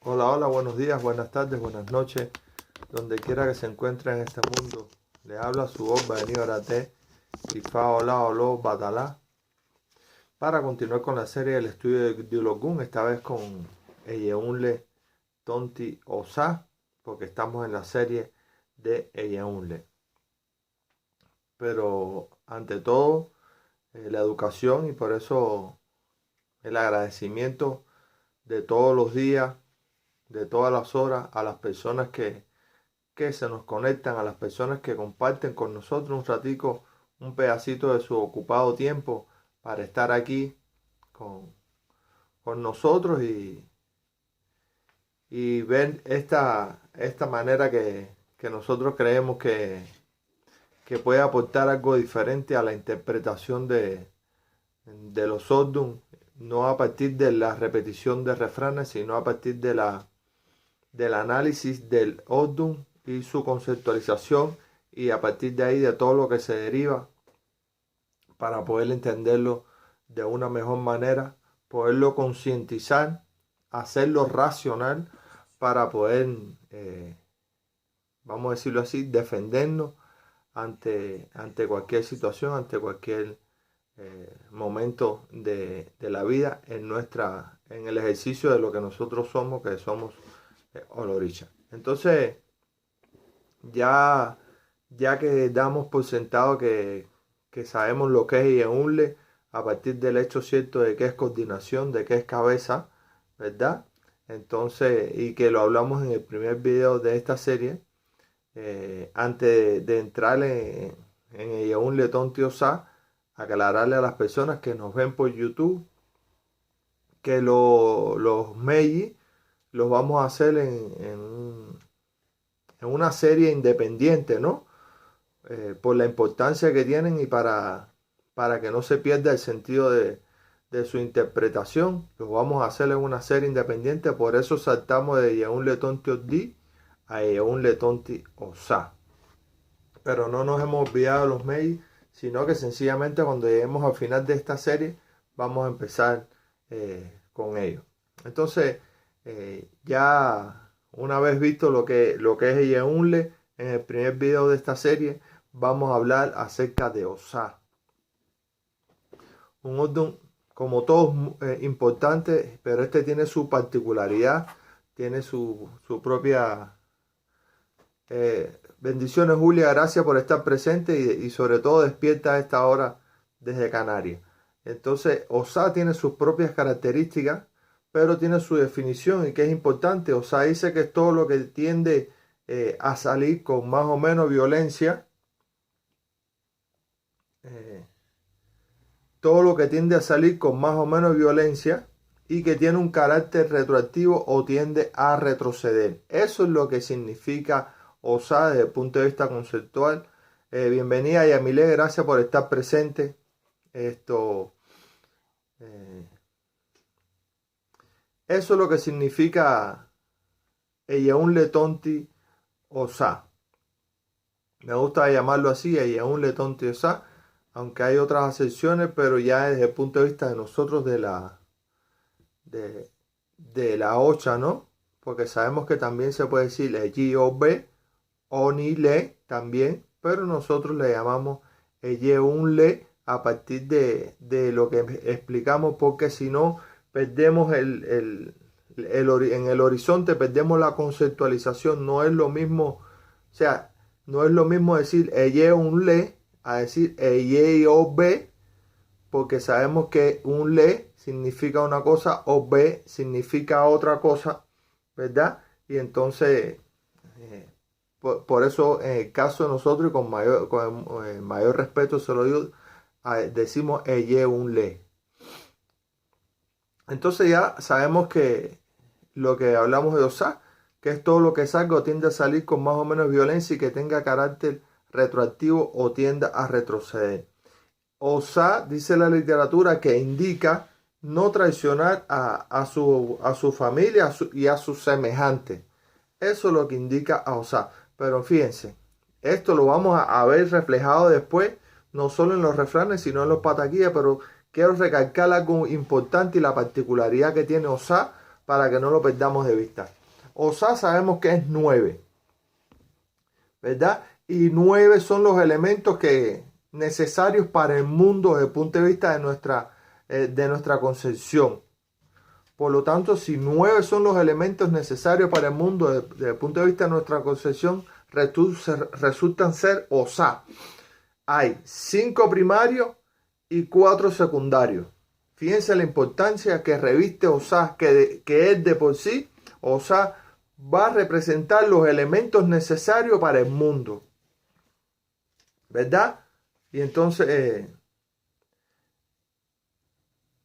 Hola, hola, buenos días, buenas tardes, buenas noches, donde quiera que se encuentre en este mundo. Le habla su voz, venido Arate y fa hola hola batalá, para continuar con la serie del estudio de Diologun, esta vez con Eyeunle Tonti Osa, porque estamos en la serie de Eyeunle. Pero ante todo, la educación, y por eso el agradecimiento de todos los días, de todas las horas, a las personas que se nos conectan, a las personas que comparten con nosotros un ratico, un pedacito de su ocupado tiempo para estar aquí con, con nosotros y ver esta manera que nosotros creemos que puede aportar algo diferente a la interpretación de los Odun, no a partir de la repetición de refranes, sino a partir del análisis del Odun y su conceptualización, y a partir de ahí de todo lo que se deriva para poder entenderlo de una mejor manera, poderlo concientizar, hacerlo racional para poder, vamos a decirlo así, defendernos ante cualquier situación, ante cualquier momento de la vida en el ejercicio de lo que nosotros somos, que somos Oloricha. Entonces, ya, ya que damos por sentado que sabemos lo que es Yeunle, a partir del hecho cierto de que es coordinación, de que es cabeza, ¿verdad? Entonces, y que lo hablamos en el primer video de esta serie, antes de entrar en el Yeunle Tonti Osa, aclararle a las personas que nos ven por YouTube que los Meiji los vamos a hacer en una serie independiente, ¿no? Por la importancia que tienen y para que no se pierda el sentido de su interpretación. Los vamos a hacer en una serie independiente, por eso saltamos de Yeunle Tonti Odi a Yeunle Tonti Osa. Pero no nos hemos olvidado de los Meiji, sino que sencillamente cuando lleguemos al final de esta serie vamos a empezar con ellos. Entonces, ya una vez visto lo que es Yeunle, en el primer video de esta serie vamos a hablar acerca de Osa. Un Odun, como todos, importante, pero este tiene su particularidad, tiene su propia... bendiciones, Julia, gracias por estar presente y sobre todo despierta a esta hora desde Canarias. Entonces, Osa tiene sus propias características, pero tiene su definición y que es importante. Osa dice que es todo lo que tiende a salir con más o menos violencia, todo lo que tiende a salir con más o menos violencia y que tiene un carácter retroactivo o tiende a retroceder. Eso es lo que significa Osa desde el punto de vista conceptual. Bienvenida Yamile, gracias por estar presente. Eso es lo que significa Yeunle Tonti Osa. Me gusta llamarlo así, Yeunle Tonti Osa, aunque hay otras acepciones, pero ya desde el punto de vista de nosotros de la Ocha, ¿no? Porque sabemos que también se puede decir Eji-O-B, Oni-Le también, pero nosotros le llamamos Yeunle a partir de lo que explicamos, porque si no perdemos en el horizonte, perdemos la conceptualización. No es lo mismo, o sea, no es lo mismo decir Yeunle a decir Eji-O-B, porque sabemos que un le significa una cosa o b significa otra cosa, ¿verdad? Y entonces, por eso en el caso de nosotros, y con mayor respeto se lo digo, decimos eye un le. Entonces ya sabemos que lo que hablamos de Osa, que es todo lo que salga o tiende a salir con más o menos violencia y que tenga carácter retroactivo o tienda a retroceder. Osa, dice la literatura, que indica no traicionar a su familia y a sus semejantes. Eso es lo que indica a Osa. Pero fíjense, esto lo vamos a ver reflejado después, no solo en los refranes, sino en los pataquíes, pero quiero recalcar algo importante y la particularidad que tiene Osa para que no lo perdamos de vista. Osá sabemos que es 9, ¿verdad? Y 9 son los elementos necesarios para el mundo desde el punto de vista de nuestra concepción. Por lo tanto, si 9 son los elementos necesarios para el mundo desde el punto de vista de nuestra concepción, resultan ser Osá. Hay 5 primarios y 4 secundarios. Fíjense la importancia que reviste Osá, que es de por sí. Osá va a representar los elementos necesarios para el mundo, ¿verdad? Y entonces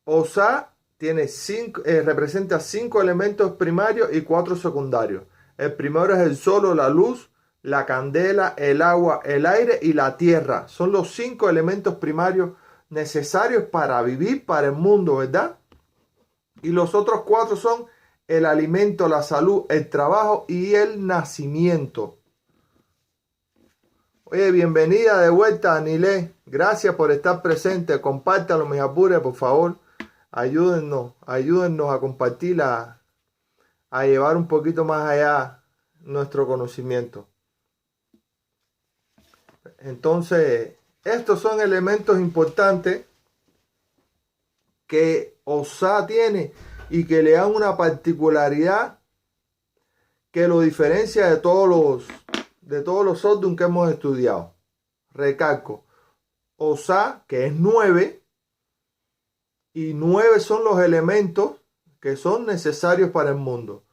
Osá representa 5 elementos primarios y 4 secundarios. El primero es el sol, la luz, la candela, el agua, el aire y la tierra. Son los 5 elementos primarios necesarios para vivir, para el mundo, ¿verdad? Y los otros 4 son el alimento, la salud, el trabajo y el nacimiento. Oye, bienvenida de vuelta, Anilé. Gracias por estar presente. Compártalo, mis apures, por favor. Ayúdennos a compartir, a llevar un poquito más allá nuestro conocimiento. Entonces, estos son elementos importantes que Osá tiene y que le dan una particularidad que lo diferencia de todos los Sodom que hemos estudiado. Recalco, Osá, que es 9, y 9 son los elementos que son necesarios para el mundo.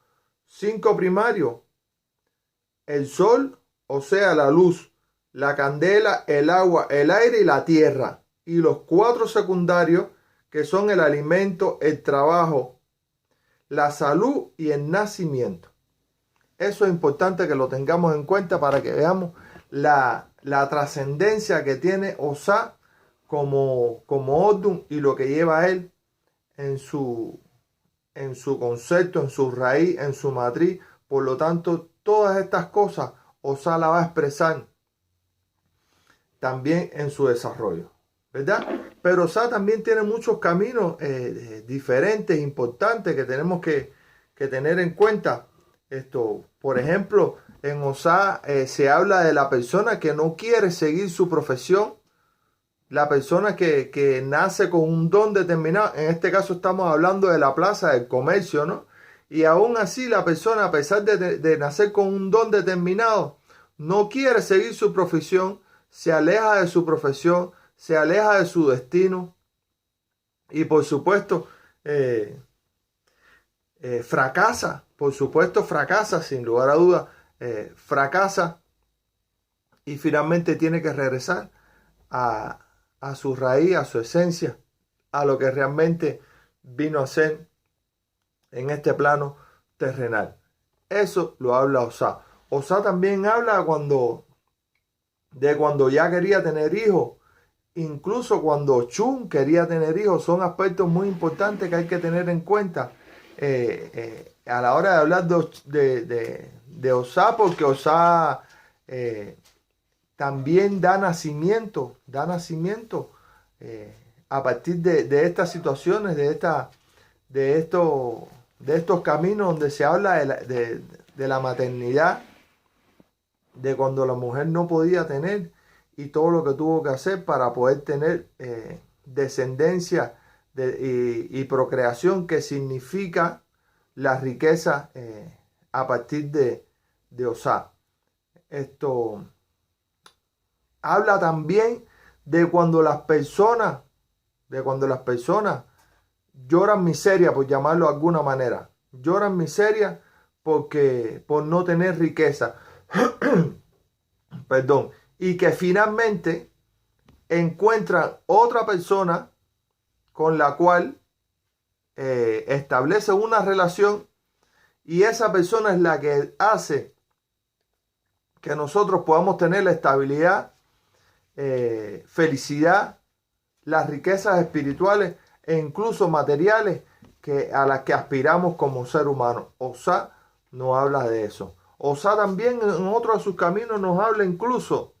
5 primarios, el sol, o sea, la luz, la candela, el agua, el aire y la tierra. Y los 4 secundarios, que son el alimento, el trabajo, la salud y el nacimiento. Eso es importante que lo tengamos en cuenta para que veamos la trascendencia que tiene Osá como Odum y lo que lleva él en su concepto, en su raíz, en su matriz. Por lo tanto, todas estas cosas Osá la va a expresar también en su desarrollo, ¿verdad? Pero Osá también tiene muchos caminos diferentes, importantes, que tenemos que tener en cuenta. Por ejemplo, en Osá se habla de la persona que no quiere seguir su profesión, la persona que nace con un don determinado. En este caso estamos hablando de la plaza del comercio, ¿no? Y aún así la persona, a pesar de nacer con un don determinado, no quiere seguir su profesión, se aleja de su profesión, se aleja de su destino y por supuesto fracasa, sin lugar a dudas, fracasa y finalmente tiene que regresar a su raíz, a su esencia, a lo que realmente vino a ser en este plano terrenal. Eso lo habla Osá. Osá también habla cuando ya quería tener hijos, incluso cuando Chun quería tener hijos. Son aspectos muy importantes que hay que tener en cuenta a la hora de hablar de Osá, porque Osá también da nacimiento a partir de estas situaciones, de estos caminos donde se habla de la maternidad, de cuando la mujer no podía tener y todo lo que tuvo que hacer para poder tener descendencia y procreación, que significa la riqueza a partir de Osá. Esto habla también de cuando las personas lloran miseria, por llamarlo de alguna manera. Lloran miseria por no tener riqueza. Perdón. Y que finalmente encuentran otra persona con la cual establecen una relación, y esa persona es la que hace que nosotros podamos tener la estabilidad, felicidad, las riquezas espirituales e incluso materiales a las que aspiramos como ser humano. Osá no habla de eso. Osá también en otro de sus caminos nos habla incluso,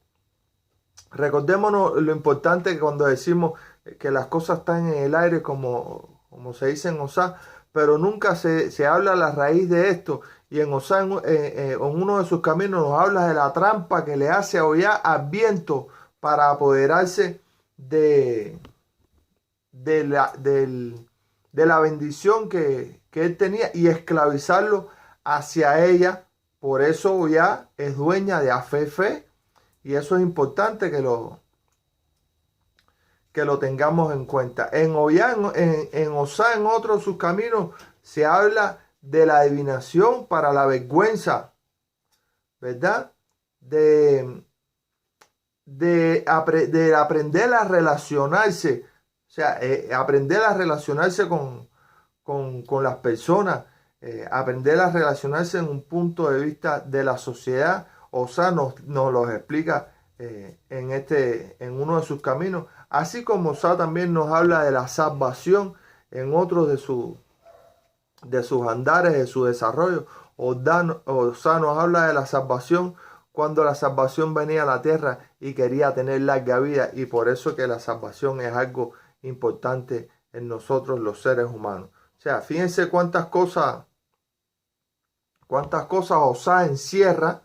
recordémonos lo importante que cuando decimos que las cosas están en el aire, como se dice en Osá, pero nunca se habla la raíz de esto. Y en Osá, en uno de sus caminos, nos habla de la trampa que le hace a Ohía al viento para apoderarse de la, de la bendición que él tenía y esclavizarlo hacia ella. Por eso Ohía es dueña de Afefe, y eso es importante que lo tengamos en cuenta. En Ohía, en Osá, en otro de sus caminos, se habla de la adivinación para la vergüenza, ¿verdad? De aprender a relacionarse, o sea, aprender a relacionarse con las personas, aprender a relacionarse en un punto de vista de la sociedad. Osá nos lo explica en uno de sus caminos, así como Osá también nos habla de la salvación en otros de sus andares, de su desarrollo. Osá nos habla de la salvación cuando la salvación venía a la tierra y quería tener larga vida, y por eso que la salvación es algo importante en nosotros los seres humanos. O sea, fíjense cuántas cosas Osá encierra,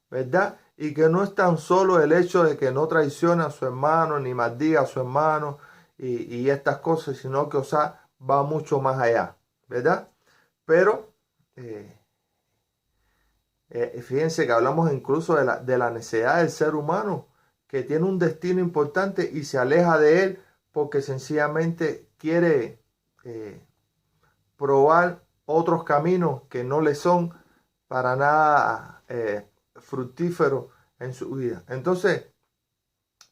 ¿verdad? Y que no es tan solo el hecho de que no traicione a su hermano, ni maldiga a su hermano y estas cosas, sino que Osá va mucho más allá, ¿verdad? Pero fíjense que hablamos incluso de la necesidad del ser humano, que tiene un destino importante y se aleja de él porque sencillamente quiere probar otros caminos que no le son para nada fructíferos en su vida. Entonces,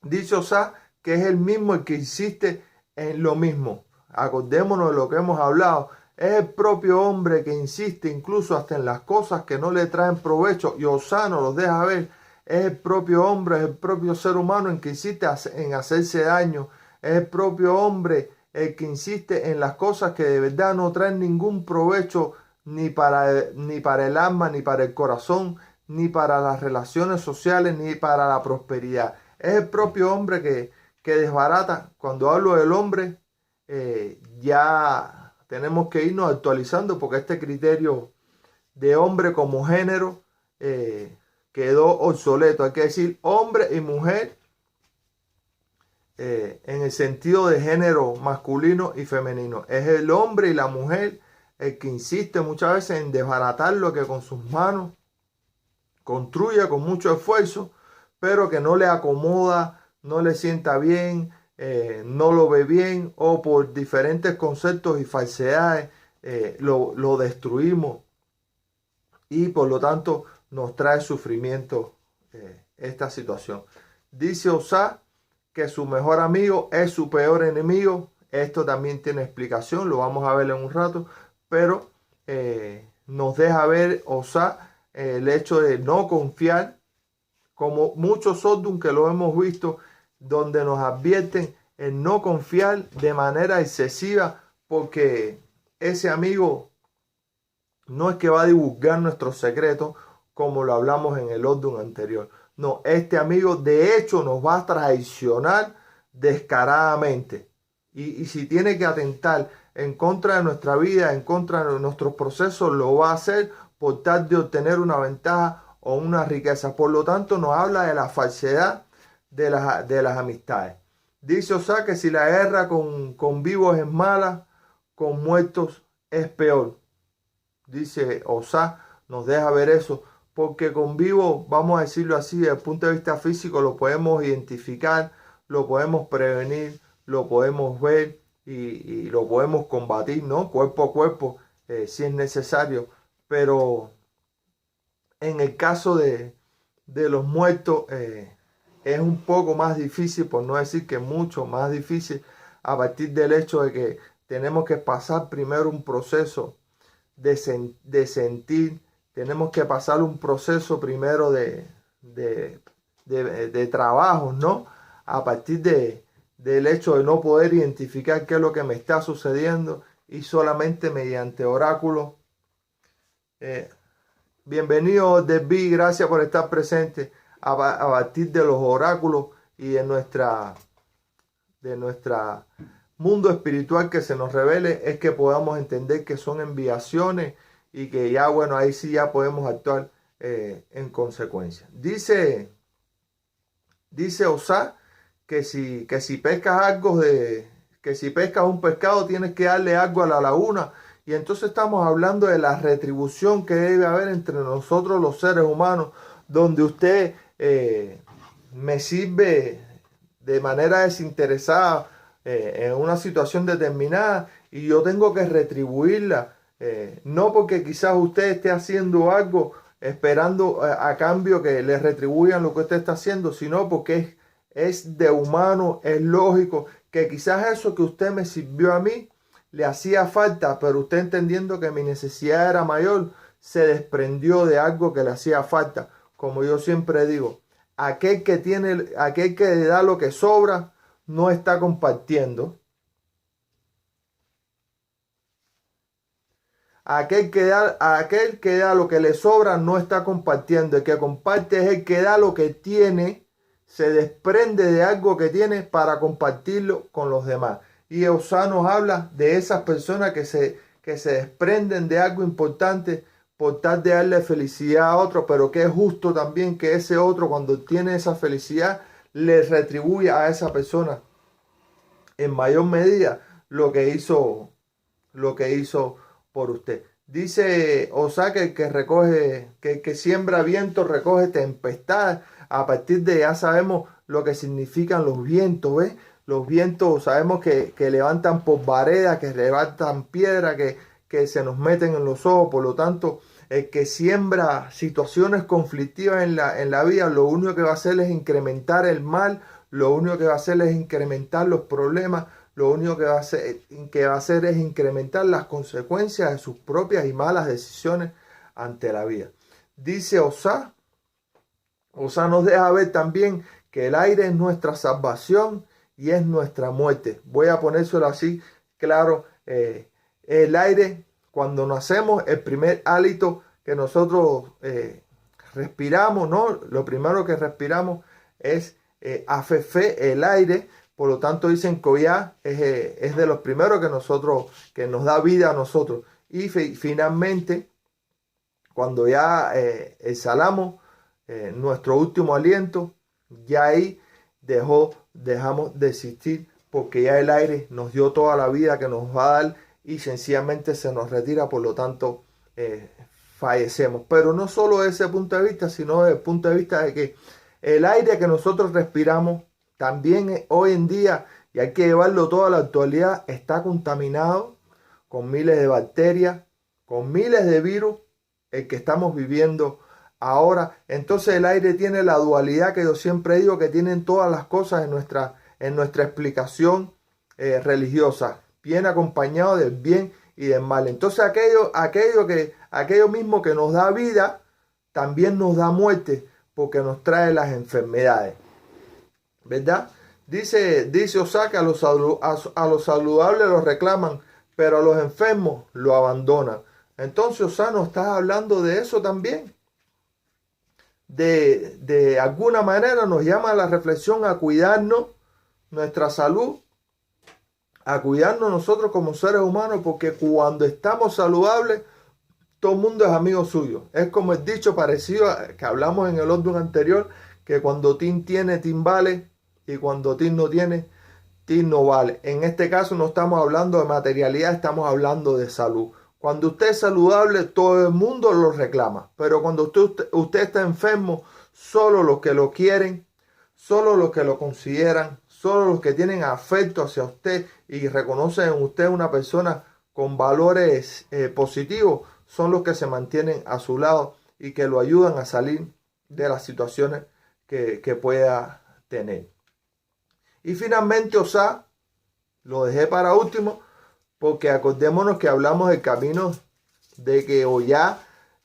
dice Osá que es el mismo el que insiste en lo mismo. Acordémonos de lo que hemos hablado. Es el propio hombre que insiste incluso hasta en las cosas que no le traen provecho, y Osá nos los deja ver. Es el propio hombre, es el propio ser humano el que insiste en hacerse daño. Es el propio hombre el que insiste en las cosas que de verdad no traen ningún provecho ni para el alma, ni para el corazón, ni para las relaciones sociales, ni para la prosperidad. Es el propio hombre que desbarata. Cuando hablo del hombre, ya tenemos que irnos actualizando, porque este criterio de hombre como género quedó obsoleto. Hay que decir hombre y mujer en el sentido de género masculino y femenino. Es el hombre y la mujer el que insiste muchas veces en desbaratar lo que con sus manos construye con mucho esfuerzo, pero que no le acomoda, no le sienta bien, no lo ve bien, o por diferentes conceptos y falsedades lo destruimos, y por lo tanto nos trae sufrimiento esta situación. Dice Osá que su mejor amigo es su peor enemigo. Esto también tiene explicación, lo vamos a ver en un rato, pero nos deja ver Osá el hecho de no confiar, como muchos Sodom que lo hemos visto, donde nos advierten en no confiar de manera excesiva, porque ese amigo no es que va a divulgar nuestros secretos como lo hablamos en el Sodom anterior. No, este amigo de hecho nos va a traicionar descaradamente. Y si tiene que atentar en contra de nuestra vida, en contra de nuestros procesos, lo va a hacer por tal de obtener una ventaja o una riqueza. Por lo tanto, nos habla de la falsedad de las amistades. Dice Osá que si la guerra con vivos es mala, con muertos es peor. Dice Osá, nos deja ver eso, porque con vivos, vamos a decirlo así, desde el punto de vista físico, lo podemos identificar, lo podemos prevenir, lo podemos ver y lo podemos combatir, ¿no? Cuerpo a cuerpo, si es necesario. Pero en el caso de los muertos, es un poco más difícil, por no decir que mucho más difícil, a partir del hecho de que tenemos que pasar primero un proceso de sentir, tenemos que pasar un proceso primero de trabajo, ¿no? A partir del hecho de no poder identificar qué es lo que me está sucediendo, y solamente mediante oráculos. Bienvenido, Debbie, gracias por estar presente. A partir de los oráculos y de nuestra mundo espiritual que se nos revele es que podamos entender que son enviaciones y que ya, bueno, ahí sí ya podemos actuar en consecuencia. Dice Osá que si pescas algo que si pescas un pescado tienes que darle algo a la laguna. Y entonces estamos hablando de la retribución que debe haber entre nosotros los seres humanos, donde usted me sirve de manera desinteresada en una situación determinada y yo tengo que retribuirla. No porque quizás usted esté haciendo algo esperando a cambio que le retribuyan lo que usted está haciendo, sino porque es de humano, es lógico que quizás eso que usted me sirvió a mí le hacía falta, pero usted entendiendo que mi necesidad era mayor, se desprendió de algo que le hacía falta. Como yo siempre digo, aquel que le da lo que sobra, no está compartiendo. Aquel que da lo que le sobra, no está compartiendo. El que comparte es el que da lo que tiene, se desprende de algo que tiene para compartirlo con los demás. Y Osá nos habla de esas personas que se desprenden de algo importante por tal de darle felicidad a otro, pero que es justo también que ese otro, cuando tiene esa felicidad, le retribuya a esa persona en mayor medida lo que hizo por usted. Dice Osá que el que recoge, que el que siembra viento recoge tempestad. A partir de ya sabemos lo que significan los vientos, ¿ves? Los vientos sabemos que levantan por varedas, que levantan piedra, que se nos meten en los ojos. Por lo tanto, el que siembra situaciones conflictivas en la vida, lo único que va a hacer es incrementar el mal, lo único que va a hacer es incrementar los problemas, lo único que va a hacer es incrementar las consecuencias de sus propias y malas decisiones ante la vida. Dice Osá nos deja ver también que el aire es nuestra salvación y es nuestra muerte. Voy a ponérselo así, claro. El aire, cuando nacemos, el primer hálito que nosotros respiramos, ¿no? Lo primero que respiramos es afefé, el aire. Por lo tanto, dicen que ya es de los primeros que nos da vida a nosotros. Y finalmente, cuando ya exhalamos nuestro último aliento, ya ahí dejamos de existir, porque ya el aire nos dio toda la vida que nos va a dar y sencillamente se nos retira. Por lo tanto, fallecemos. Pero no solo desde ese punto de vista, sino desde el punto de vista de que el aire que nosotros respiramos también hoy en día, y hay que llevarlo toda la actualidad, está contaminado con miles de bacterias, con miles de virus, el que estamos viviendo ahora. Entonces el aire tiene la dualidad que yo siempre digo que tienen todas las cosas en nuestra explicación religiosa. Viene acompañado del bien y del mal. Entonces aquello mismo que nos da vida, también nos da muerte, porque nos trae las enfermedades. ¿Verdad? Dice Osá que a los saludables los reclaman, pero a los enfermos lo abandonan. Entonces Osá nos está hablando de eso también. De alguna manera nos llama a la reflexión, a cuidarnos nuestra salud, a cuidarnos nosotros como seres humanos, porque cuando estamos saludables, todo el mundo es amigo suyo. Es como el dicho parecido que hablamos en el orden anterior, que cuando Tim tiene, Tim vale, y cuando Tim no tiene, Tim no vale. En este caso no estamos hablando de materialidad, estamos hablando de salud. Cuando usted es saludable, todo el mundo lo reclama. Pero cuando usted está enfermo, solo los que lo quieren, solo los que lo consideran, solo los que tienen afecto hacia usted y reconocen en usted una persona con valores positivos, son los que se mantienen a su lado y que lo ayudan a salir de las situaciones que pueda tener. Y finalmente Osá, lo dejé para último, porque acordémonos que hablamos del camino de que Oyá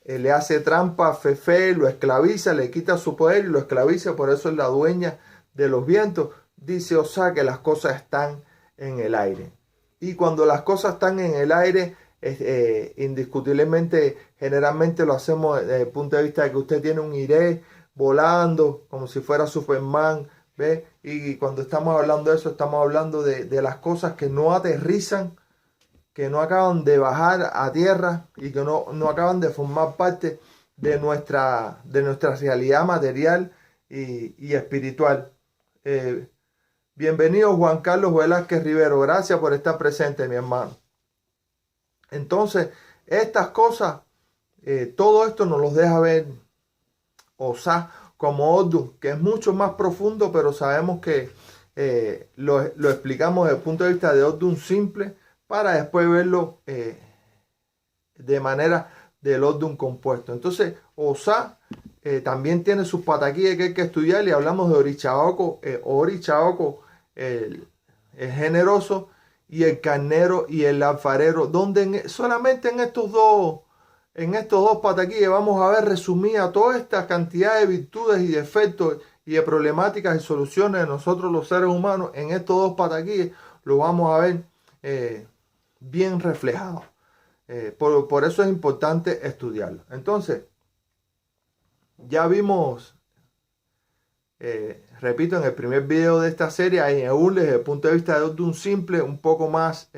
le hace trampa a Fefe, lo esclaviza, le quita su poder y lo esclaviza, por eso es la dueña de los vientos. Dice Osá que las cosas están en el aire. Y cuando las cosas están en el aire, indiscutiblemente, generalmente lo hacemos desde el punto de vista de que usted tiene un iré volando, como si fuera Superman, ¿Ve? Y cuando estamos hablando de eso, estamos hablando de las cosas que no aterrizan, que no acaban de bajar a tierra y que no acaban de formar parte de nuestra realidad material y espiritual. Eh, Bienvenido Juan Carlos Velázquez Rivero, gracias por estar presente, mi hermano. Entonces, estas cosas, todo esto nos los deja ver Osá como Ordun, que es mucho más profundo, pero sabemos que lo explicamos desde el punto de vista de Ordun simple para después verlo de manera del Ordun compuesto. Entonces, Osá también tiene sus pataquíes que hay que estudiar y hablamos de Orichaoco, Orichaoco, el generoso y el carnero y el alfarero, donde solamente en estos dos pataquíes vamos a ver resumida toda esta cantidad de virtudes y defectos y de problemáticas y soluciones de nosotros los seres humanos. En estos dos pataquíes lo vamos a ver bien reflejado. Por eso es importante estudiarlo. Entonces, ya vimos, repito, en el primer video de esta serie, aún desde el punto de vista de un simple, un poco más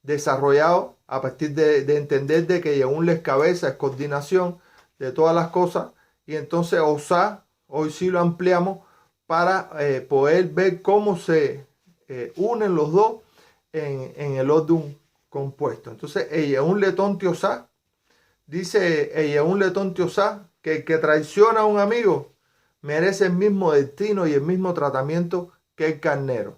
desarrollado, a partir de entender de que aún les cabeza es coordinación de todas las cosas. Y entonces Osá, hoy sí lo ampliamos para poder ver cómo se unen los dos en el Ordun compuesto. Entonces, un letón Tiosá, dice un letón Tiosá, que el que traiciona a un amigo merece el mismo destino y el mismo tratamiento que el carnero.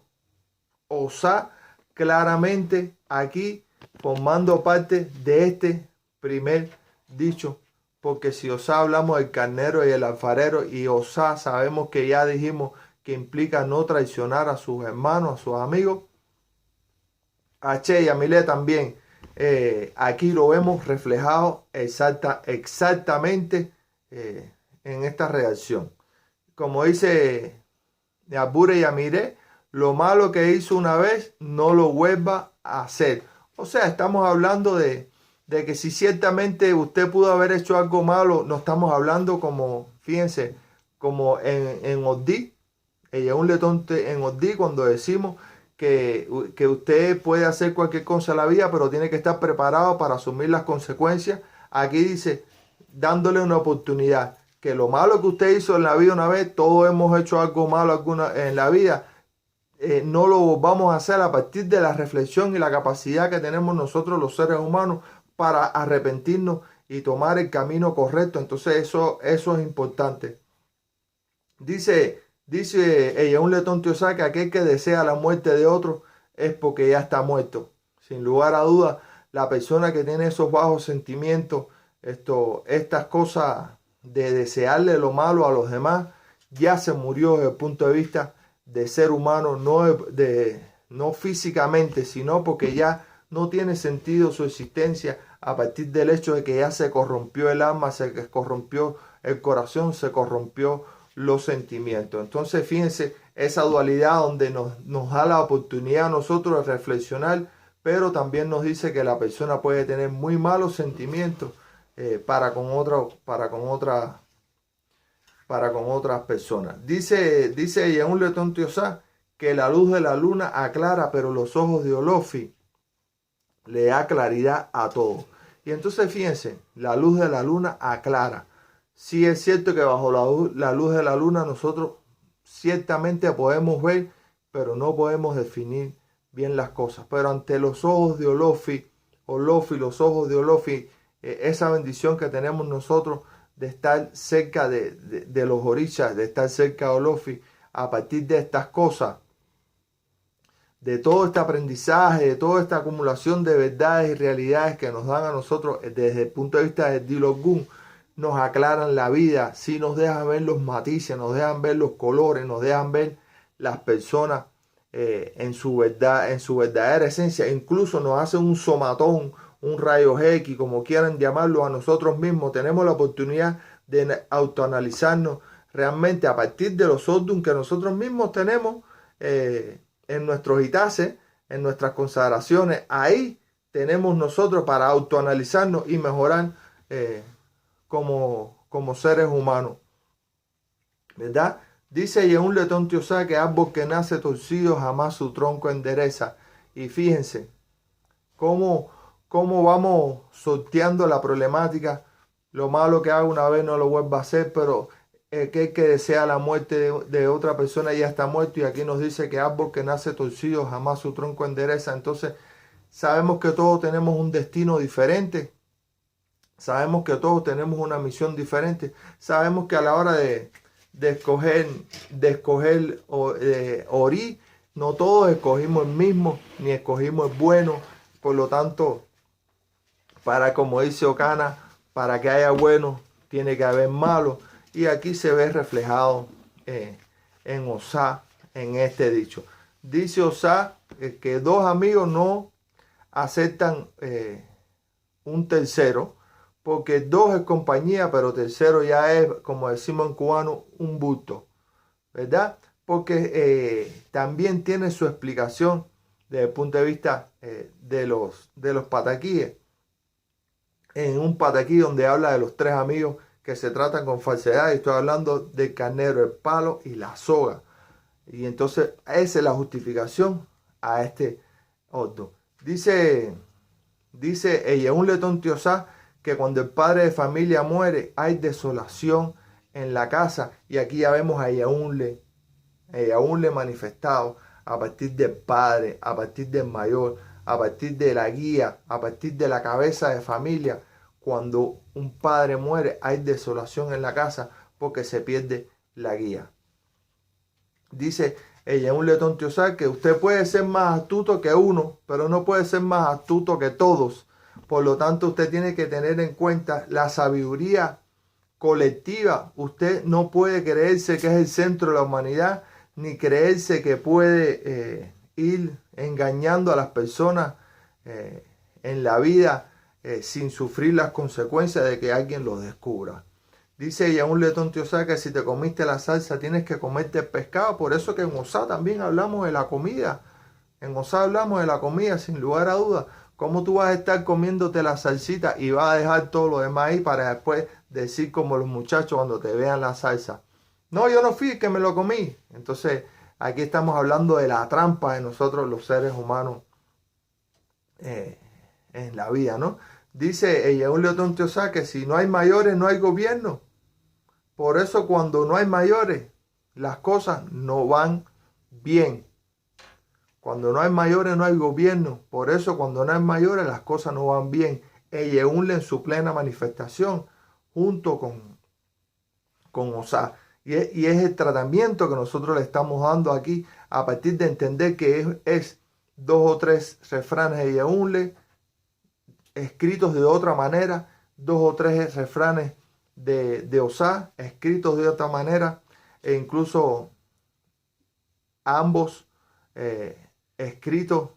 Osá claramente aquí formando parte de este primer dicho, porque si Osá hablamos del carnero y el alfarero, y Osá sabemos que ya dijimos que implica no traicionar a sus hermanos, a sus amigos, a Che y a Milé también, aquí lo vemos reflejado exactamente en esta reacción. Como dice Abure y Amiré, lo malo que hizo una vez no lo vuelva a hacer. O sea, estamos hablando de que si ciertamente usted pudo haber hecho algo malo, no estamos hablando como, fíjense, como en Odí, ella un letonte en Odí, cuando decimos que usted puede hacer cualquier cosa en la vida, pero tiene que estar preparado para asumir las consecuencias. Aquí dice, dándole una oportunidad, que lo malo que usted hizo en la vida una vez, todos hemos hecho algo malo en la vida, no lo vamos a hacer a partir de la reflexión y la capacidad que tenemos nosotros los seres humanos para arrepentirnos y tomar el camino correcto. Entonces eso es importante. Dice ella, un letón Tiosá, que aquel que desea la muerte de otro es porque ya está muerto. Sin lugar a dudas, la persona que tiene esos bajos sentimientos, estas cosas de desearle lo malo a los demás, ya se murió desde el punto de vista de ser humano, no físicamente, sino porque ya no tiene sentido su existencia a partir del hecho de que ya se corrompió el alma, se corrompió el corazón, se corrompió los sentimientos. Entonces, fíjense, esa dualidad donde nos da la oportunidad a nosotros de reflexionar, pero también nos dice que la persona puede tener muy malos sentimientos para con otras personas. Dice ella, un letón Tiosá, que la luz de la luna aclara, pero los ojos de Olofi le da claridad a todo. Y entonces fíjense, la luz de la luna aclara. Sí es cierto que bajo la luz de la luna nosotros ciertamente podemos ver, pero no podemos definir bien las cosas. Pero ante los ojos de Olofi, los ojos de Olofi, esa bendición que tenemos nosotros de estar cerca de los orishas, de estar cerca de Olofi, a partir de estas cosas, de todo este aprendizaje, de toda esta acumulación de verdades y realidades que nos dan a nosotros desde el punto de vista del Dilogun, nos aclaran la vida, sí nos dejan ver los matices, nos dejan ver los colores, nos dejan ver las personas en su verdadera esencia. Incluso nos hacen un somatón, un rayo X, como quieran llamarlo, a nosotros mismos. Tenemos la oportunidad de autoanalizarnos realmente a partir de los Ordun que nosotros mismos tenemos en nuestros itases, en nuestras consagraciones. Ahí tenemos nosotros para autoanalizarnos y mejorar como seres humanos, ¿verdad? Dice Yehún Letón Tiosá que árbol que nace torcido jamás su tronco endereza. Y fíjense cómo, cómo vamos sorteando la problemática. Lo malo que hago una vez no lo vuelvo a hacer, pero que desea la muerte de otra persona ya está muerto. Y aquí nos dice que árbol que nace torcido jamás su tronco endereza. Entonces sabemos que todos tenemos un destino diferente. Sabemos que todos tenemos una misión diferente. Sabemos que a la hora de escoger Ori, no todos escogimos el mismo, ni escogimos el bueno. Por lo tanto, para, como dice Ocana, para que haya bueno, tiene que haber malo. Y aquí se ve reflejado en Osá, en este dicho. Dice Osá que dos amigos no aceptan un tercero, porque dos es compañía, pero tercero ya es, como decimos en cubano, un bulto, ¿verdad? Porque también tiene su explicación desde el punto de vista de los pataquíes. En un pataquí donde habla de los tres amigos que se tratan con falsedad, y estoy hablando del carnero, el palo y la soga. Y entonces esa es la justificación a este otro. Dice Yehún Letón Tiosá que cuando el padre de familia muere hay desolación en la casa, y aquí ya vemos a Yehúnle manifestado a partir del padre, a partir del mayor, a partir de la guía, a partir de la cabeza de familia. Cuando un padre muere hay desolación en la casa porque se pierde la guía. Dice Yehún Letón Tiosá que usted puede ser más astuto que uno, pero no puede ser más astuto que todos. Por lo tanto, usted tiene que tener en cuenta la sabiduría colectiva. Usted no puede creerse que es el centro de la humanidad, ni creerse que puede ir engañando a las personas en la vida sin sufrir las consecuencias de que alguien lo descubra. Dice Yehún Letón Tiosá que si te comiste la salsa tienes que comerte el pescado. Por eso que en Osá también hablamos de la comida. En Osá hablamos de la comida sin lugar a dudas. ¿Cómo tú vas a estar comiéndote la salsita y vas a dejar todo lo demás ahí para después decir como los muchachos cuando te vean la salsa? No, yo no fui, que me lo comí. Entonces aquí estamos hablando de la trampa de nosotros los seres humanos en la vida, ¿no? Dice Yehún Letón Tiosá que si no hay mayores no hay gobierno. Por eso cuando no hay mayores las cosas no van bien. Cuando no hay mayores no hay gobierno. Por eso cuando no hay mayores las cosas no van bien. Yehún en su plena manifestación junto con Osá. Y es el tratamiento que nosotros le estamos dando aquí a partir de entender que es dos o tres refranes de Yehún escritos de otra manera, dos o tres refranes de Osá escritos de otra manera, e incluso ambos escritos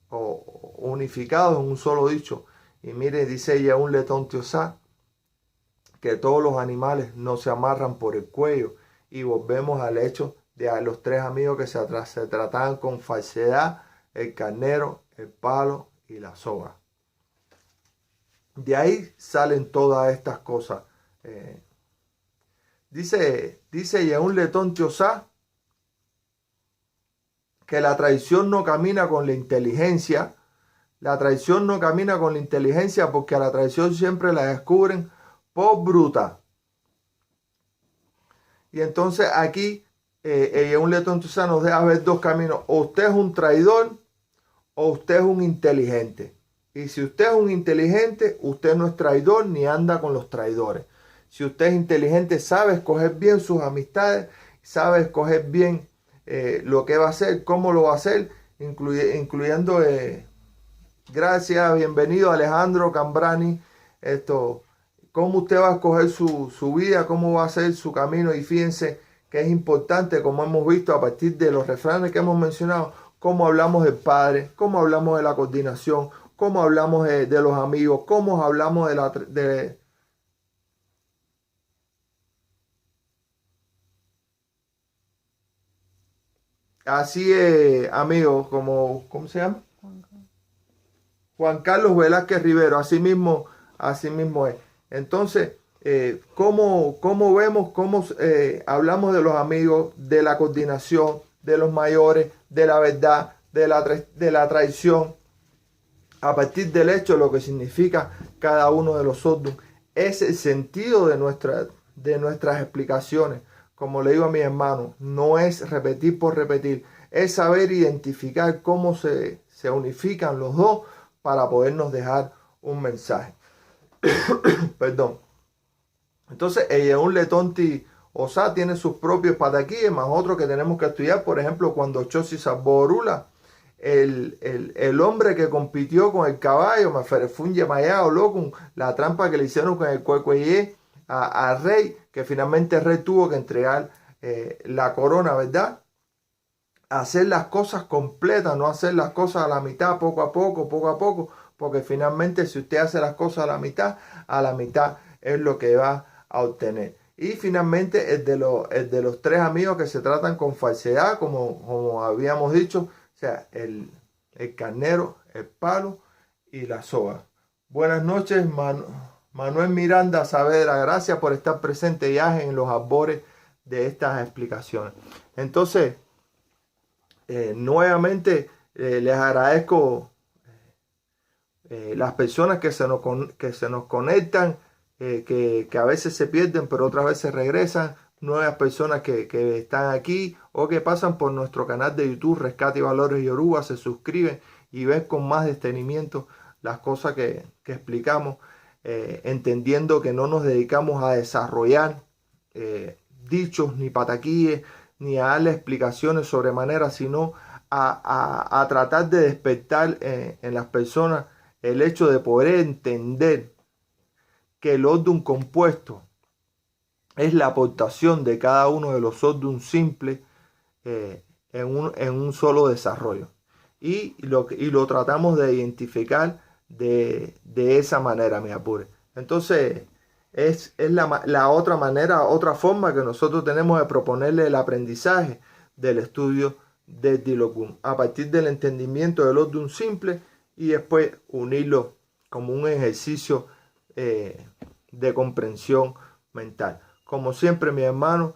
o unificados en un solo dicho. Y mire, dice Yehún Letón Tiosá que todos los animales no se amarran por el cuello, y volvemos al hecho de a los tres amigos que se trataban con falsedad: el carnero, el palo y la soga. De ahí salen todas estas cosas. Dice Yehún Letón Tiosá que la traición no camina con la inteligencia. La traición no camina con la inteligencia porque a la traición siempre la descubren por bruta. Y entonces aquí Yehún Letón Tiosá nos deja ver dos caminos. O usted es un traidor o usted es un inteligente. Y si usted es un inteligente, usted no es traidor ni anda con los traidores. Si usted es inteligente, sabe escoger bien sus amistades, sabe escoger bien lo que va a hacer, cómo lo va a hacer, incluyendo, gracias, bienvenido Alejandro Cambrani, cómo usted va a escoger su vida, cómo va a ser su camino. Y fíjense que es importante, como hemos visto a partir de los refranes que hemos mencionado, cómo hablamos del padre, cómo hablamos de la coordinación, cómo hablamos de los amigos, cómo hablamos así es, amigos, ¿cómo se llama? Juan Carlos Velázquez Rivero, así mismo es. Entonces, cómo vemos, cómo hablamos de los amigos, de la coordinación, de los mayores, de la verdad, de la traición, a partir del hecho, lo que significa cada uno de los sodum. Es el sentido de nuestras explicaciones. Como le digo a mis hermanos, no es repetir por repetir, es saber identificar cómo se unifican los dos para podernos dejar un mensaje. Perdón. Entonces, un Letonti Osá tiene sus propios pataquíes, más otros que tenemos que estudiar. Por ejemplo, cuando Chosi Saborula, el hombre que compitió con el caballo, Maferefunye Mayao, loco, la trampa que le hicieron con el Cuecueyé al rey, que finalmente el rey tuvo que entregar la corona, ¿verdad? Hacer las cosas completas, no hacer las cosas a la mitad, poco a poco, porque finalmente si usted hace las cosas a la mitad es lo que va a obtener. Y finalmente el de los tres amigos que se tratan con falsedad, como habíamos dicho, o sea, el carnero, el palo y la soga. Buenas noches, Manuel Miranda Saavedra, gracias por estar presente ya en los albores de estas explicaciones. Entonces, nuevamente les agradezco las personas que se nos conectan, que a veces se pierden, pero otras veces regresan. Nuevas personas que están aquí o que pasan por nuestro canal de YouTube, Rescate y Valores Yoruba, se suscriben y ven con más detenimiento las cosas que explicamos, entendiendo que no nos dedicamos a desarrollar dichos ni pataquíes, ni a darle explicaciones sobremanera, sino a tratar de despertar en las personas el hecho de poder entender que el odum compuesto es la aportación de cada uno de los odum simples en un solo desarrollo. Y lo tratamos de identificar de esa manera, mi apure. Entonces, es la otra manera, otra forma que nosotros tenemos de proponerle el aprendizaje del estudio del Dilokun, a partir del entendimiento del odum simple y después unirlo como un ejercicio de comprensión mental. Como siempre, mis hermanos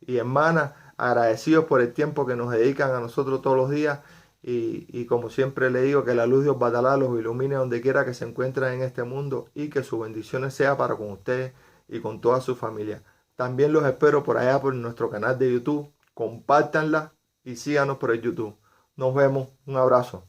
y hermanas, agradecidos por el tiempo que nos dedican a nosotros todos los días y como siempre le digo, que la luz de Obatalá los ilumine donde quiera que se encuentren en este mundo y que sus bendiciones sean para con ustedes y con toda su familia. También los espero por allá por nuestro canal de YouTube. Compártanla y síganos por el YouTube. Nos vemos. Un abrazo.